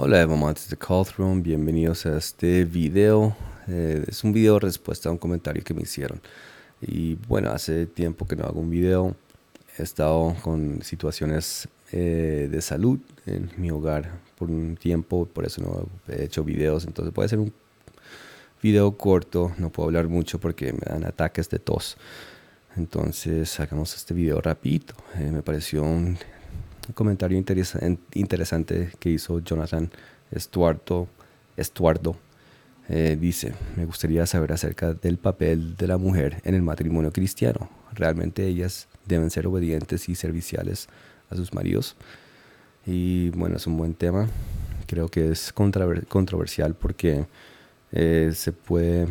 Hola, amantes de Call bienvenidos a este video. Es un video respuesta a un comentario que me hicieron. Y bueno, hace tiempo que no hago un video. He estado con situaciones de salud en mi hogar por un tiempo, por eso no he hecho videos. Entonces puede ser un video corto, no puedo hablar mucho porque me dan ataques de tos. Entonces hagamos este video rapidito. Me pareció un comentario interesante que hizo Jonathan Estuardo. Dice, me gustaría saber acerca del papel de la mujer en el matrimonio cristiano. ¿Realmente ellas deben ser obedientes y serviciales a sus maridos? Y bueno, es un buen tema. Creo que es controversial porque se puede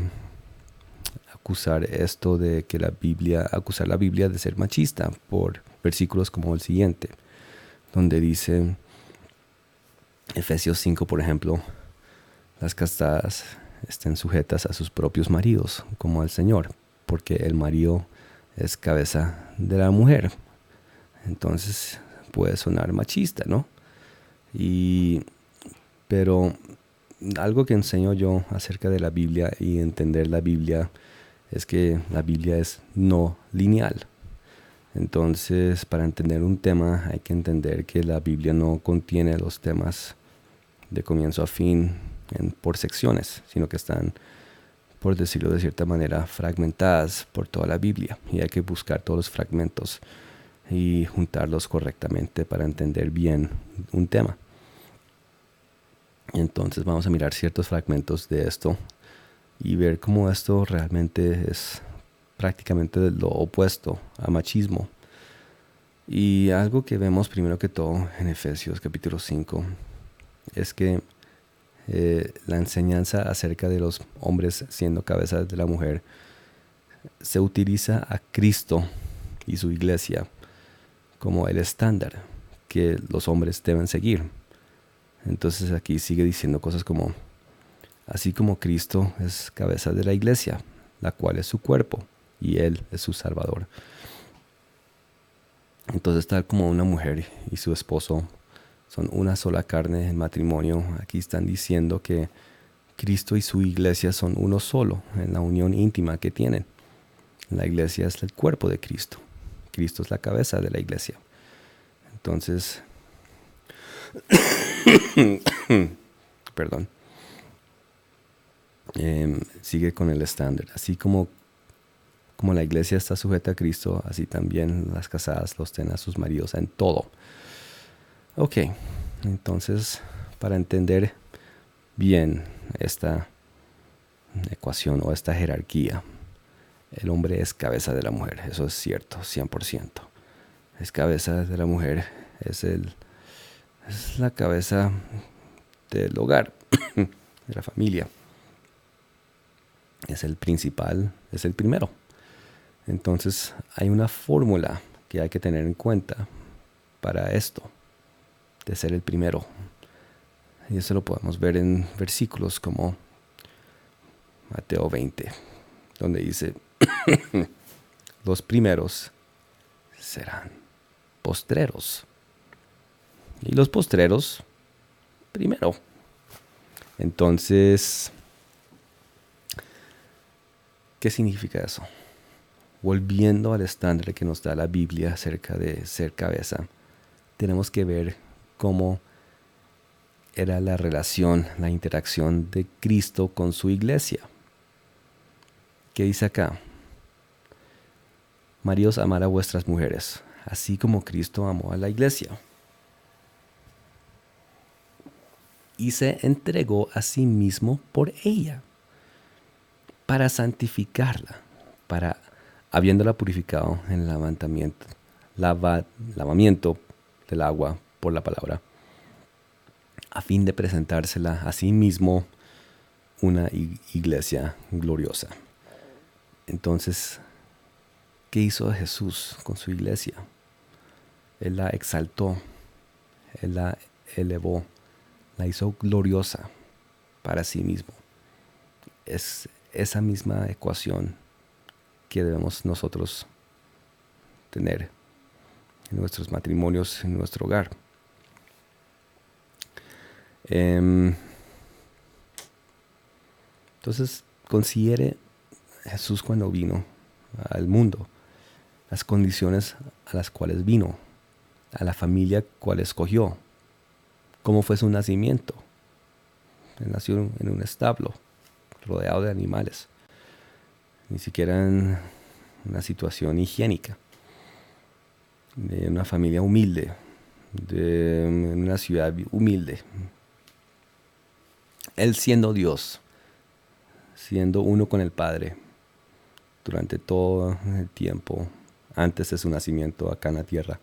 acusar esto de que acusar la Biblia de ser machista por versículos como el siguiente, donde dice Efesios 5, por ejemplo, las casadas estén sujetas a sus propios maridos, como al Señor, porque el marido es cabeza de la mujer. Entonces puede sonar machista, ¿no? Pero algo que enseño yo acerca de la Biblia y entender la Biblia es que la Biblia es no lineal. Entonces, para entender un tema hay que entender que la Biblia no contiene los temas de comienzo a fin por secciones, sino que están, por decirlo de cierta manera, fragmentadas por toda la Biblia. Y hay que buscar todos los fragmentos y juntarlos correctamente para entender bien un tema. Entonces vamos a mirar ciertos fragmentos de esto y ver cómo esto realmente es prácticamente lo opuesto a machismo. Y algo que vemos primero que todo en Efesios capítulo 5 es que la enseñanza acerca de los hombres siendo cabezas de la mujer se utiliza a Cristo y su iglesia como el estándar que los hombres deben seguir. Entonces aquí sigue diciendo cosas como, así como Cristo es cabeza de la iglesia, la cual es su cuerpo, y Él es su Salvador. Entonces tal como una mujer y su esposo son una sola carne en matrimonio, aquí están diciendo que Cristo y su iglesia son uno solo en la unión íntima que tienen. La iglesia es el cuerpo de Cristo. Cristo es la cabeza de la iglesia. Entonces, perdón, sigue con el estándar. Así como la iglesia está sujeta a Cristo, así también las casadas los tienen a sus maridos en todo. Ok, entonces para entender bien esta ecuación o esta jerarquía, el hombre es cabeza de la mujer, eso es cierto, 100%. Es cabeza de la mujer, es la cabeza del hogar, de la familia. Es el principal, es el primero. Entonces hay una fórmula que hay que tener en cuenta para esto, de ser el primero. Y eso lo podemos ver en versículos como Mateo 20, donde dice, los primeros serán postreros. Y los postreros, primero. Entonces, ¿qué significa eso? Volviendo al estándar que nos da la Biblia acerca de ser cabeza, tenemos que ver cómo era la relación, la interacción de Cristo con su iglesia. ¿Qué dice acá? Maridos, amad a vuestras mujeres, así como Cristo amó a la iglesia. Y se entregó a sí mismo por ella, para santificarla, para, habiéndola purificado en el lavamiento del agua por la palabra, a fin de presentársela a sí mismo una iglesia gloriosa. Entonces, ¿qué hizo Jesús con su iglesia? Él la exaltó, Él la elevó, la hizo gloriosa para sí mismo. Es esa misma ecuación que debemos nosotros tener en nuestros matrimonios, en nuestro hogar. Em, entonces, considere Jesús cuando vino al mundo, las condiciones a las cuales vino, a la familia cual escogió, cómo fue su nacimiento. Él nació en un establo, rodeado de animales, ni siquiera en una situación higiénica, de una familia humilde, de una ciudad humilde. Él siendo Dios, siendo uno con el Padre, durante todo el tiempo antes de su nacimiento acá en la tierra,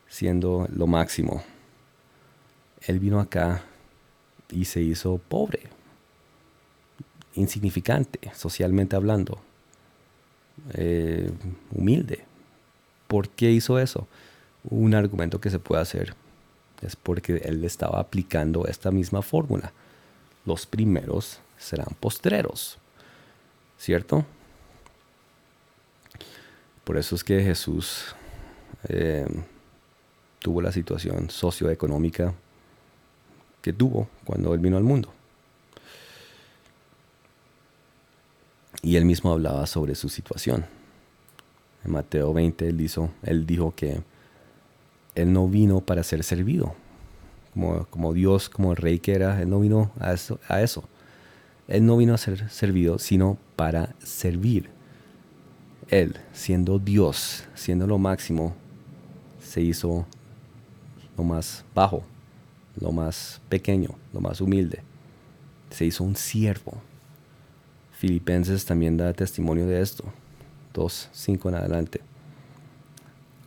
siendo lo máximo. Él vino acá y se hizo pobre, insignificante, socialmente hablando, humilde. ¿Por qué hizo eso? Un argumento que se puede hacer es porque él estaba aplicando esta misma fórmula. Los primeros serán postreros, ¿cierto? Por eso es que Jesús tuvo la situación socioeconómica que tuvo cuando él vino al mundo. Y él mismo hablaba sobre su situación. En Mateo 20 él dijo que él no vino para ser servido. Como Dios, como el rey que era, él no vino a eso. Él no vino a ser servido, sino para servir. Él, siendo Dios, siendo lo máximo, se hizo lo más bajo, lo más pequeño, lo más humilde. Se hizo un siervo. Filipenses también da testimonio de esto. 2:5 en adelante.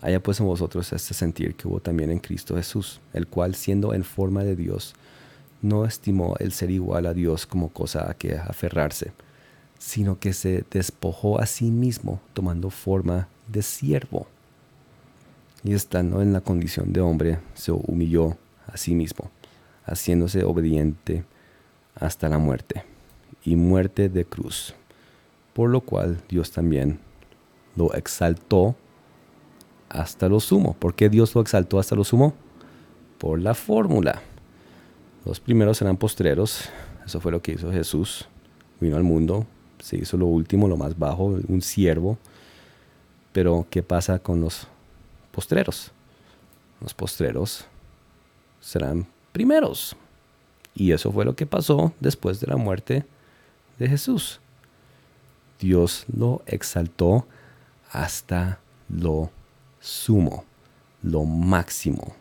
Haya pues en vosotros este sentir que hubo también en Cristo Jesús, el cual siendo en forma de Dios, no estimó el ser igual a Dios como cosa a que aferrarse, sino que se despojó a sí mismo, tomando forma de siervo. Y estando en la condición de hombre, se humilló a sí mismo, haciéndose obediente hasta la muerte, y muerte de cruz. Por lo cual Dios también lo exaltó hasta lo sumo. ¿Por qué Dios lo exaltó hasta lo sumo? Por la fórmula. Los primeros serán postreros. Eso fue lo que hizo Jesús. Vino al mundo, se hizo lo último, lo más bajo, un siervo. Pero ¿qué pasa con los postreros? Los postreros serán primeros. Y eso fue lo que pasó después de la muerte de Jesús. Dios lo exaltó hasta lo sumo, lo máximo.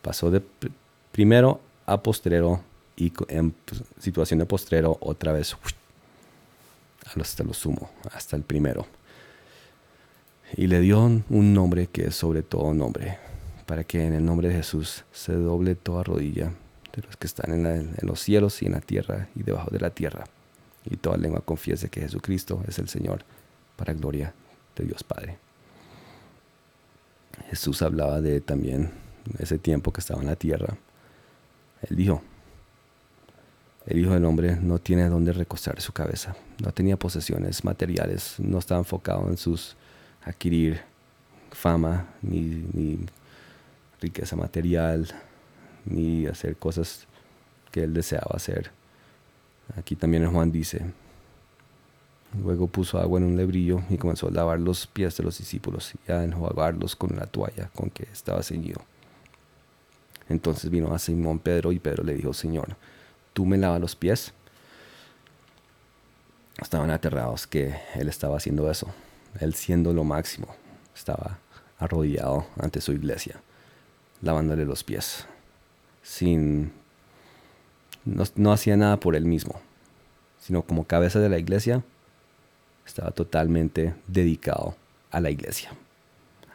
Pasó de primero a postrero y en situación de postrero otra vez hasta lo sumo, hasta el primero. Y le dio un nombre que es sobre todo nombre, para que en el nombre de Jesús se doble toda rodilla de los que están en los cielos y en la tierra y debajo de la tierra, y toda lengua confiese que Jesucristo es el Señor, para gloria de Dios Padre. Jesús hablaba de también ese tiempo que estaba en la tierra. Él dijo, el Hijo del Hombre no tiene dónde recostar su cabeza, no tenía posesiones materiales, no estaba enfocado en sus adquirir fama, ni riqueza material, ni hacer cosas que él deseaba hacer. Aquí también Juan dice, luego puso agua en un lebrillo y comenzó a lavar los pies de los discípulos y a enjuagarlos con una toalla con que estaba ceñido. Entonces vino a Simón Pedro y Pedro le dijo, Señor, ¿tú me lavas los pies? Estaban aterrados que él estaba haciendo eso. Él siendo lo máximo, estaba arrodillado ante su iglesia, lavándole los pies. No hacía nada por él mismo, sino como cabeza de la iglesia, estaba totalmente dedicado a la iglesia,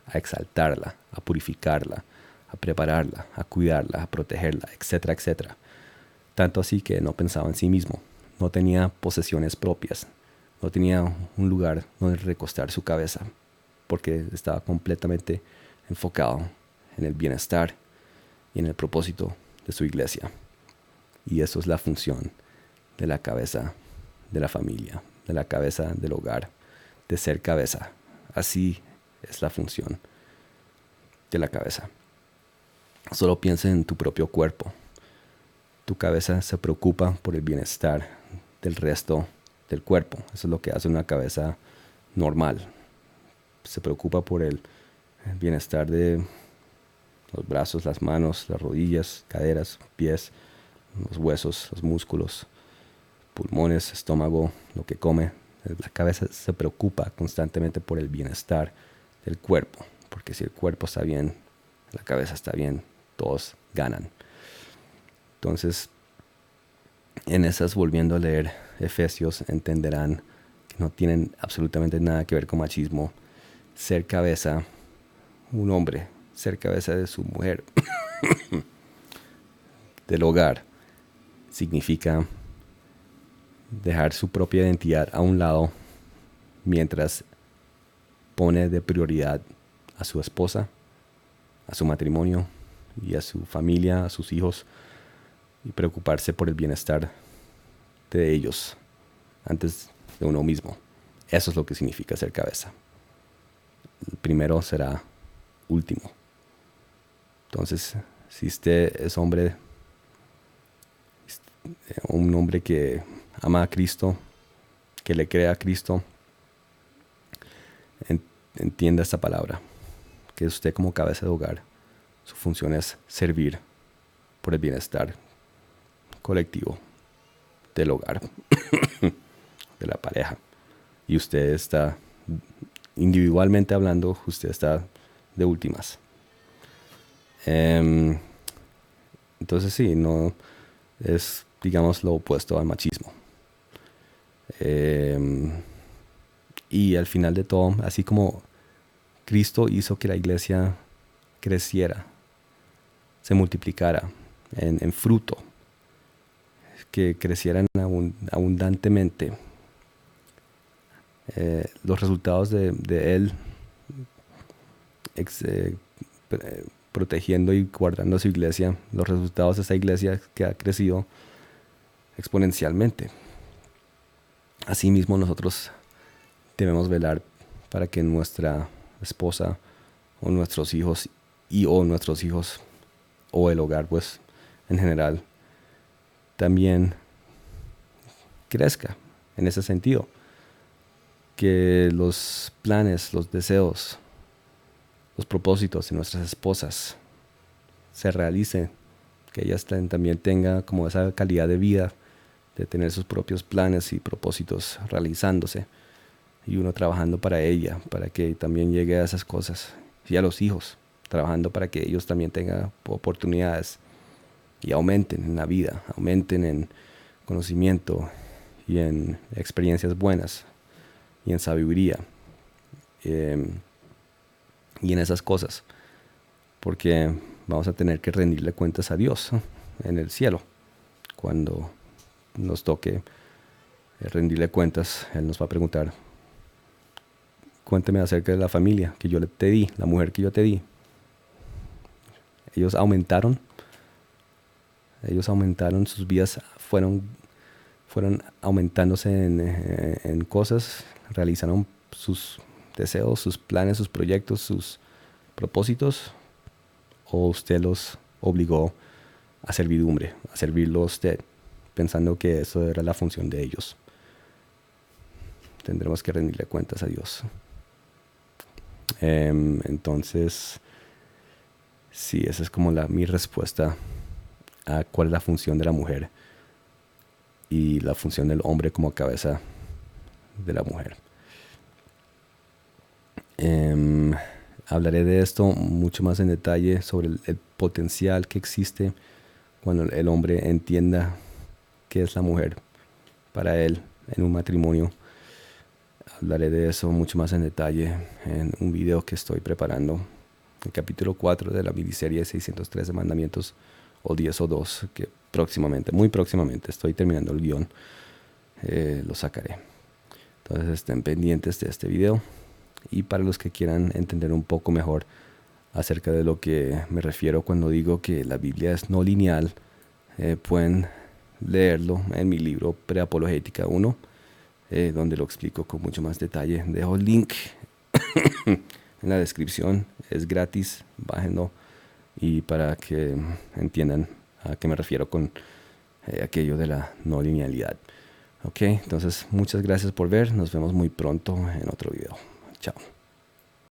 a exaltarla, a purificarla, a prepararla, a cuidarla, a protegerla, etcétera, etcétera. Tanto así que no pensaba en sí mismo, no tenía posesiones propias, no tenía un lugar donde recostar su cabeza, porque estaba completamente enfocado en el bienestar y en el propósito de su iglesia. Y eso es la función de la cabeza de la familia, de la cabeza del hogar, de ser cabeza. Así es la función de la cabeza. Solo piensa en tu propio cuerpo. tu cabeza se preocupa por el bienestar del resto del cuerpo. Eso es lo que hace una cabeza normal. Se preocupa por el bienestar de los brazos, las manos, las rodillas, caderas, pies, los huesos, los músculos, pulmones, estómago, lo que come. La cabeza se preocupa constantemente por el bienestar del cuerpo, porque si el cuerpo está bien, la cabeza está bien, todos ganan. Entonces, en esas, volviendo a leer Efesios, entenderán que no tienen absolutamente nada que ver con machismo. Ser cabeza, un hombre, ser cabeza de su mujer, del hogar, significa dejar su propia identidad a un lado mientras pone de prioridad a su esposa, a su matrimonio y a su familia, a sus hijos, y preocuparse por el bienestar de ellos antes de uno mismo. Eso es lo que significa ser cabeza. El primero será último. Entonces, si usted es hombre, un hombre que ama a Cristo, que le cree a Cristo, entienda esta palabra, que usted como cabeza de hogar, su función es servir por el bienestar colectivo del hogar, de la pareja. Y usted está, individualmente hablando, usted está de últimas. Entonces sí, no es, digamos, lo opuesto al machismo. Y al final de todo, así como Cristo hizo que la iglesia creciera, se multiplicara en fruto, que crecieran abundantemente, los resultados de Él protegiendo y guardando a su iglesia, los resultados de esa iglesia que ha crecido exponencialmente. Asimismo, nosotros debemos velar para que nuestra esposa o nuestros hijos o el hogar, pues, en general, también crezca en ese sentido. Que los planes, los deseos, los propósitos de nuestras esposas se realicen. Que ellas también tengan como esa calidad de vida, de tener sus propios planes y propósitos realizándose. Y uno trabajando para ella, para que también llegue a esas cosas. Y a los hijos, trabajando para que ellos también tengan oportunidades y aumenten en la vida, aumenten en conocimiento y en experiencias buenas y en sabiduría y en esas cosas, porque vamos a tener que rendirle cuentas a Dios en el cielo. Cuando nos toque rendirle cuentas, Él nos va a preguntar: cuénteme acerca de la familia que yo te di, la mujer que yo te di. Ellos aumentaron, sus vidas fueron aumentándose en cosas, realizaron sus deseos, sus planes, sus proyectos, sus propósitos, o usted los obligó a servidumbre, a servirlo a usted, pensando que eso era la función de ellos. Tendremos que rendirle cuentas a Dios. Entonces, sí, esa es como mi respuesta a cuál es la función de la mujer y la función del hombre como cabeza de la mujer. Hablaré de esto mucho más en detalle sobre el potencial que existe cuando el hombre entienda qué es la mujer para él en un matrimonio. Hablaré de eso mucho más en detalle en un video que estoy preparando, el capítulo 4 de la miniserie 613 mandamientos o 10 o 2, que muy próximamente, estoy terminando el guión, lo sacaré. Entonces estén pendientes de este video. Y para los que quieran entender un poco mejor acerca de lo que me refiero cuando digo que la Biblia es no lineal, pueden leerlo en mi libro Preapologética 1, donde lo explico con mucho más detalle. Dejo el link en la descripción, es gratis, bájenlo, y para que entiendan a qué me refiero con aquello de la no linealidad. Ok, entonces muchas gracias por ver. Nos vemos muy pronto en otro video. Chao.